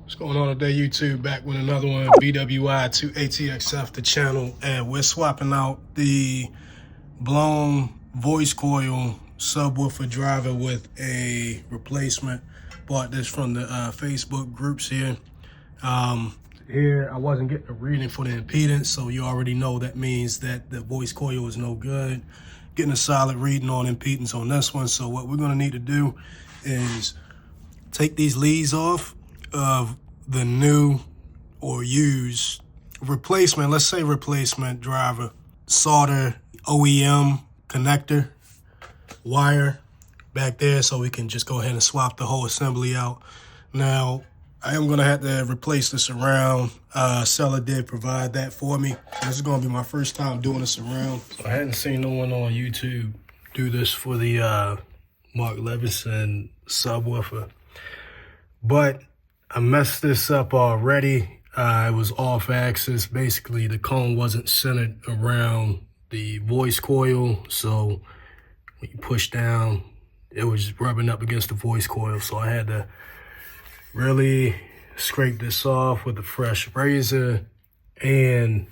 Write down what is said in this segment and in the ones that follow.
What's going on today, YouTube? Back with another one, BWI to ATXF, the channel, and we're swapping out the blown voice coil subwoofer driver with a replacement. Bought this from the Facebook groups here. Here, I wasn't getting a reading for the impedance, so you already know that means that the voice coil is no good. Getting a solid reading on impedance on this one. So what we're gonna need to do is take these leads off of the new or used replacement, let's say replacement driver, solder OEM connector wire back there, so we can just go ahead and swap the whole assembly out. Now, I am gonna have to replace this around. Seller did provide that for me. This is gonna be my first time doing this around. So I hadn't seen no one on YouTube do this for the Mark Levinson subwoofer, but I messed this up already. It was off axis. Basically, the cone wasn't centered around the voice coil, so when you push down, it was rubbing up against the voice coil. So I had to really scrape this off with a fresh razor, and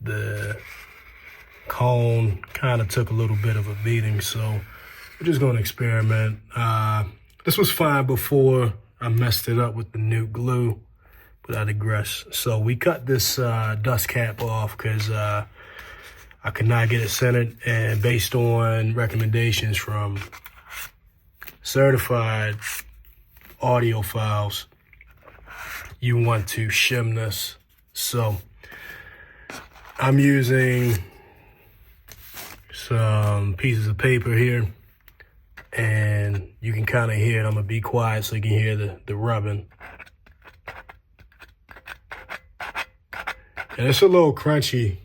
the cone kind of took a little bit of a beating. So we're just going to experiment. This was fine before I messed it up with the new glue, but I digress. So we cut this dust cap off because I could not get it centered, and based on recommendations from certified audiophiles, you want to shim this. So I'm using some pieces of paper here, and you can kind of hear it. I'm gonna be quiet so you can hear the rubbing. And it's a little crunchy,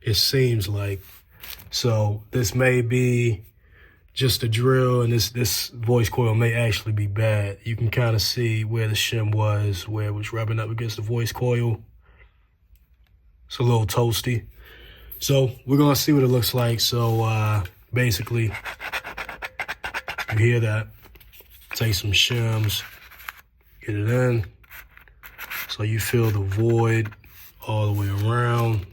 it seems like. So this may be just a drill, and this voice coil may actually be bad. You can kind of see where the shim was, where it was rubbing up against the voice coil. It's a little toasty. So we're gonna see what it looks like. So basically, you hear that, take some shims, get it in, so you feel the void all the way around.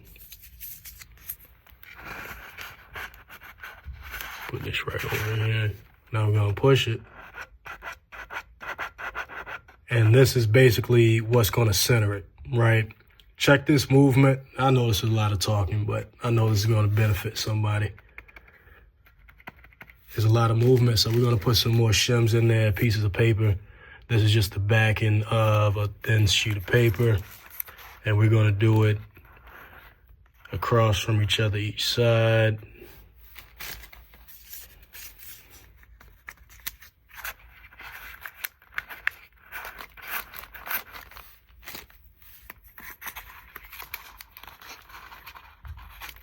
Put this right over here. Now we're gonna push it. And this is basically what's gonna center it, right? Check this movement. I know this is a lot of talking, but I know this is gonna benefit somebody. There's a lot of movement, so we're gonna put some more shims in there, pieces of paper. This is just the backing of a thin sheet of paper, and we're gonna do it across from each other, each side.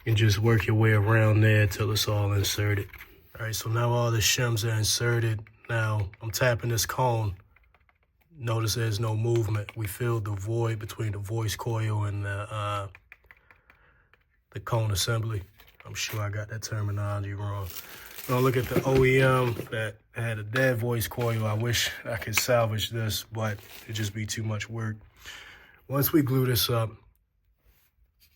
And just work your way around there till it's all inserted. All right, so now all the shims are inserted. Now I'm tapping this cone. Notice there's no movement. We filled the void between the voice coil and the cone assembly. I'm sure I got that terminology wrong. Now look at the OEM that had a dead voice coil. I wish I could salvage this, but it'd just be too much work. Once we glue this up,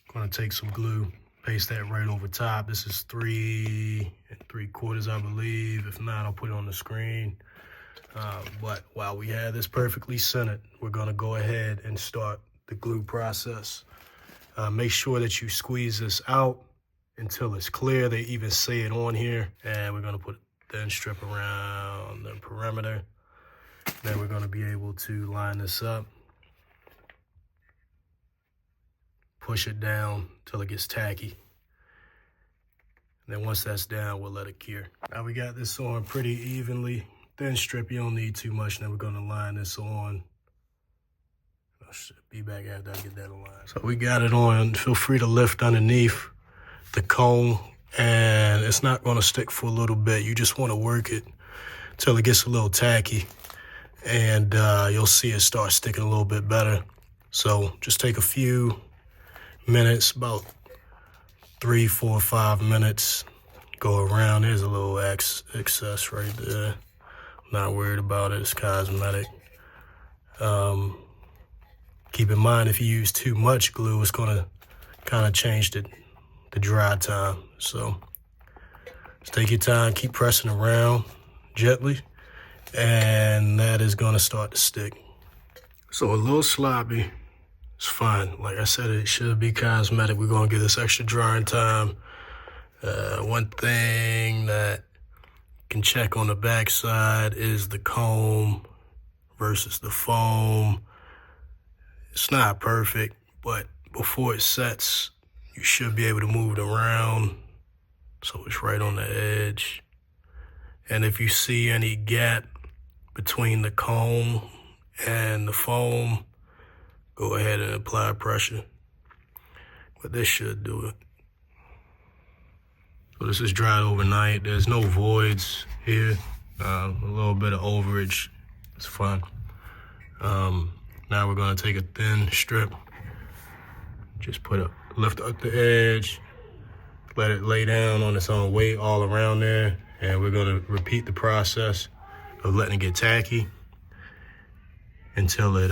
I'm gonna take some glue, paste that right over top. This is 3 3/4, I believe. If not, I'll put it on the screen. But while we have this perfectly centered, we're gonna go ahead and start the glue process. Make sure that you squeeze this out until it's clear. They even say it on here. And we're gonna put a thin strip around the perimeter. Then we're gonna be able to line this up. Push it down till it gets tacky. And then once that's down, we'll let it cure. Now we got this on pretty evenly. Thin strip, you don't need too much. Then we're gonna line this on. I should be back after I get that aligned. So we got it on. Feel free to lift underneath the cone, and it's not gonna stick for a little bit. You just wanna work it till it gets a little tacky, and you'll see it start sticking a little bit better. So just take a few minutes, about 3, 4, 5 minutes. Go around. There's a little excess right there. Not worried about it. It's cosmetic. Keep in mind, if you use too much glue, it's gonna kind of change the dry time. So just take your time, keep pressing around gently, and that is gonna start to stick. So a little sloppy, it's fine. Like I said, it should be cosmetic. We're gonna get this extra drying time. One thing that you can check on the back side is the comb versus the foam. It's not perfect, but before it sets, you should be able to move it around so it's right on the edge. And if you see any gap between the comb and the foam, go ahead and apply pressure. But this should do it. So this is dried overnight. There's no voids here. A little bit of overage. It's fine. Now we're gonna take a thin strip. Just lift up the edge, let it lay down on its own weight all around there. And we're gonna repeat the process of letting it get tacky until it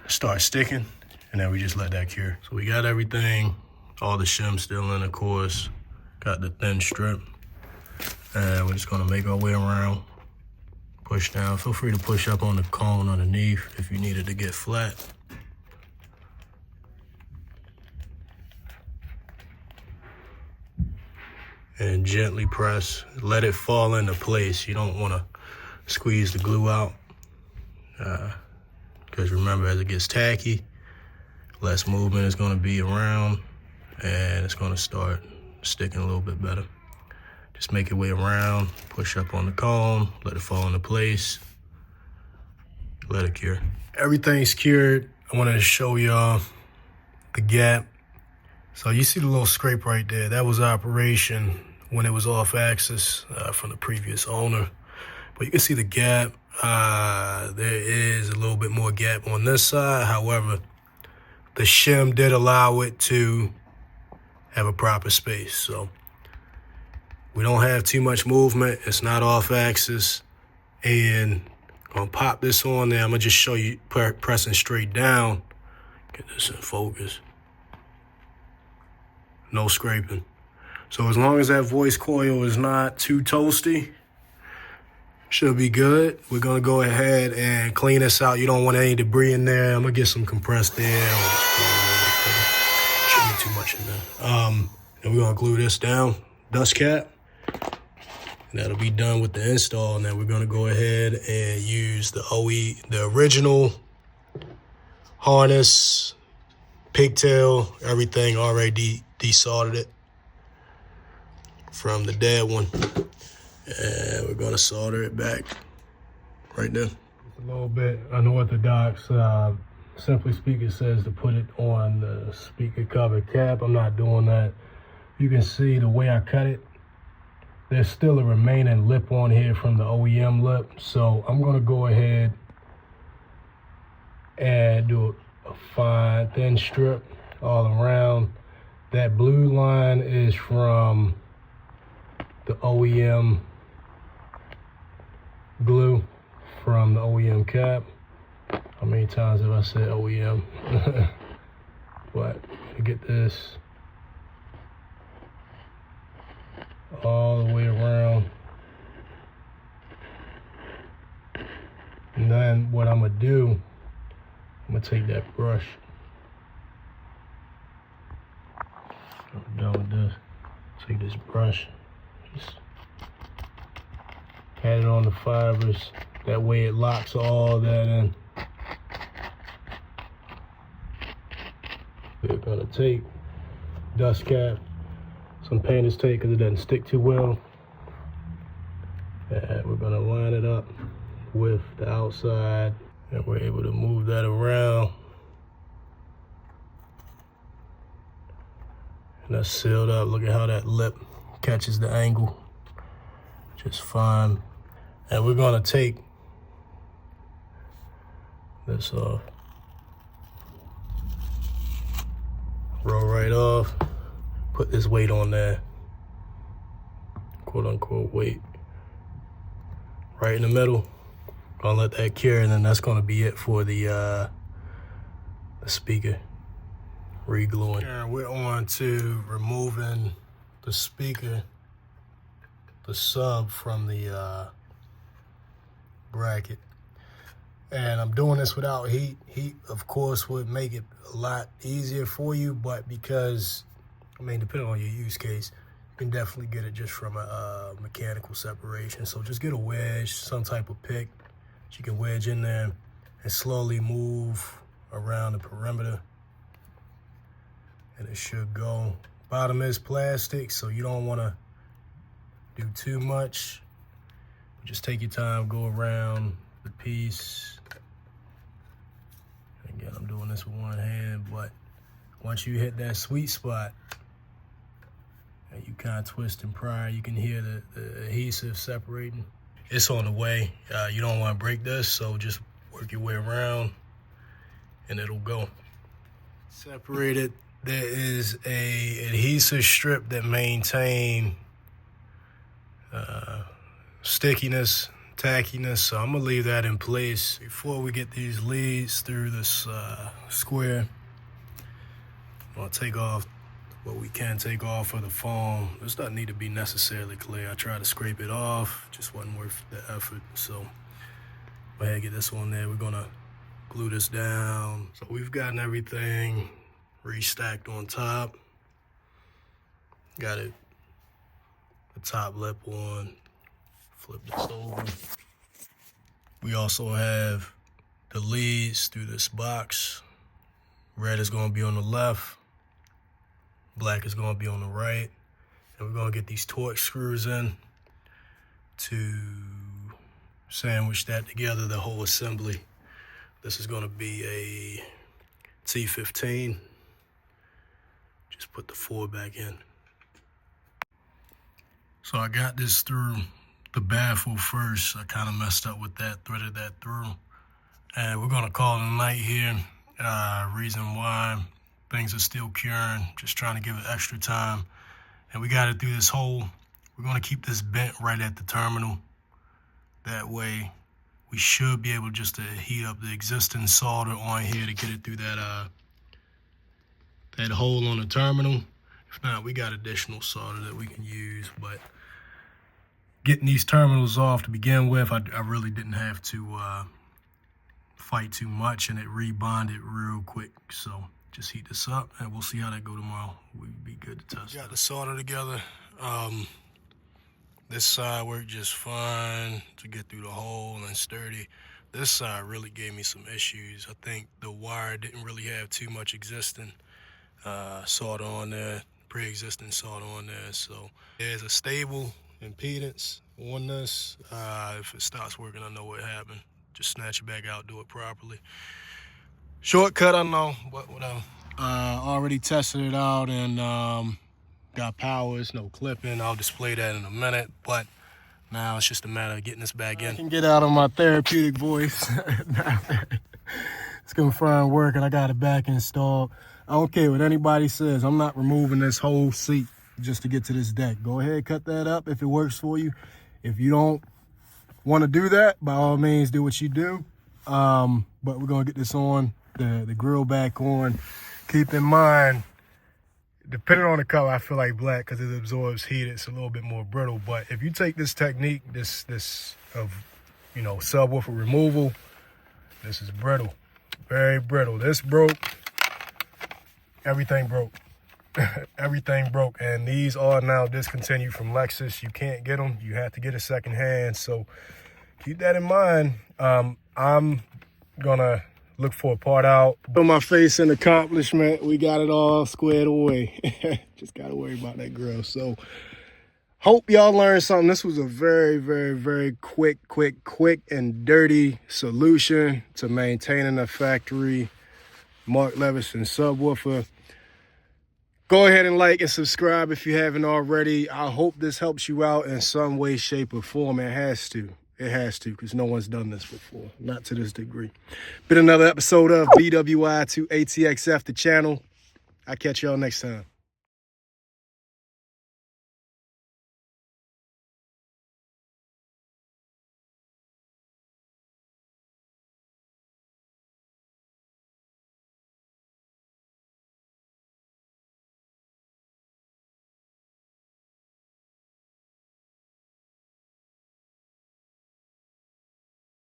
starts sticking. And then we just let that cure. So we got everything, all the shims still in, of course. Got the thin strip, and we're just gonna make our way around, push down. Feel free to push up on the cone underneath if you need it to get flat. And gently press, let it fall into place. You don't wanna squeeze the glue out, because remember, as it gets tacky, less movement is gonna be around, and it's gonna start sticking a little bit better. Just make your way around, push up on the cone, let it fall into place, let it cure. Everything's cured. I wanted to show y'all the gap. So you see the little scrape right there. That was operation when it was off axis from the previous owner. But you can see the gap. There is a little bit more gap on this side. However, the shim did allow it to have a proper space. So we don't have too much movement. It's not off axis. And I'm gonna pop this on there. I'm gonna just show you pressing straight down. Get this in focus. No scraping. So as long as that voice coil is not too toasty, should be good. We're gonna go ahead and clean this out. You don't want any debris in there. I'm gonna get some compressed air. Shouldn't be too much in there. And we're gonna glue this down, dust cap. And that'll be done with the install. And then we're gonna go ahead and use the original harness, pigtail, everything already desoldered it from the dead one. And we're gonna solder it back right there. It's a little bit unorthodox. Simply Speaker says to put it on the speaker cover cap. I'm not doing that. You can see the way I cut it. There's still a remaining lip on here from the OEM lip. So I'm gonna go ahead and do a fine thin strip all around. That blue line is from the OEM glue from the OEM cap. How many times have I said OEM? But to get this all the way around. And then what I'm gonna do, I'm gonna take that brush. I'm done with this. Take this brush, just pat it on the fibers. That way it locks all that in. We're gonna take dust cap, some painter's tape because it doesn't stick too well. And we're gonna line it up with the outside, and we're able to move that around. And that's sealed up. Look at how that lip catches the angle just fine. And we're gonna take this off. Roll right off. Put this weight on there. Quote unquote weight. Right in the middle. Gonna let that cure, and then that's gonna be it for the speaker re-gluing. And we're on to removing the speaker, the sub from the bracket. And I'm doing this without heat. Heat, of course, would make it a lot easier for you, but because, I mean, depending on your use case, you can definitely get it just from a mechanical separation. So just get a wedge, some type of pick that you can wedge in there and slowly move around the perimeter. And it should go. Bottom is plastic, so you don't want to do too much. Just take your time, go around the piece. Again, I'm doing this with one hand, but once you hit that sweet spot and you kind of twist and pry, you can hear the adhesive separating. It's on the way. You don't want to break this, so just work your way around and it'll go. Separated. There is a adhesive strip that maintain stickiness, tackiness, so I'm gonna leave that in place. Before we get these leads through this square, I'm gonna take off what we can take off of the foam. This doesn't need to be necessarily clear. I tried to scrape it off, just wasn't worth the effort. So go ahead and get this on there. We're gonna glue this down. So we've gotten everything restacked on top. Got it, the top lip on. Flip this over. We also have the leads through this box. Red is gonna be on the left. Black is gonna be on the right. And we're gonna get these Torx screws in to sandwich that together, the whole assembly. This is gonna be a T15. Just put the 4 back in. So I got this through the baffle first. I kind of messed up with that, threaded that through. And we're gonna call it a night here. Reason why, things are still curing, just trying to give it extra time. And we got it through this hole. We're gonna keep this bent right at the terminal. That way, we should be able just to heat up the existing solder on here to get it through that that hole on the terminal. If not, we got additional solder that we can use, but getting these terminals off to begin with, I really didn't have to fight too much, and it rebonded real quick. So just heat this up and we'll see how that go tomorrow. We'd be good to test. Got the solder together. This side worked just fine to get through the hole and sturdy. This side really gave me some issues. I think the wire didn't really have too much existing solder on there, pre-existing solder on there. So there's a stable impedance on this. If it stops working, I know what happened. Just snatch it back out, do it properly. Shortcut, I know, but whatever. Already tested it out and got power. It's no clipping. I'll display that in a minute, but now it's just a matter of getting this back in. I can get out of my therapeutic voice. It's confirmed work and I got it back installed. I don't care what anybody says. I'm not removing this whole seat just to get to this deck. Go ahead, cut that up if it works for you. If you don't want to do that, by all means, do what you do. But we're gonna get this on, the grill back on. Keep in mind, depending on the color, I feel like black because it absorbs heat. It's a little bit more brittle. But if you take this technique, this of, you know, subwoofer removal, this is brittle, very brittle. This broke, everything broke. Everything broke, and these are now discontinued from Lexus. You can't get them. You have to get a second hand. So keep that in mind. I'm gonna look for a part out. Put my face in accomplishment. We got it all squared away. Just gotta worry about that grill. So hope y'all learned something. This was a very, very, very quick and dirty solution to maintaining a factory Mark Levinson subwoofer. Go ahead and like and subscribe if you haven't already. I hope this helps you out in some way, shape, or form. It has to. It has to, because no one's done this before. Not to this degree. Been another episode of BWI to ATXF, the channel. I'll catch y'all next time.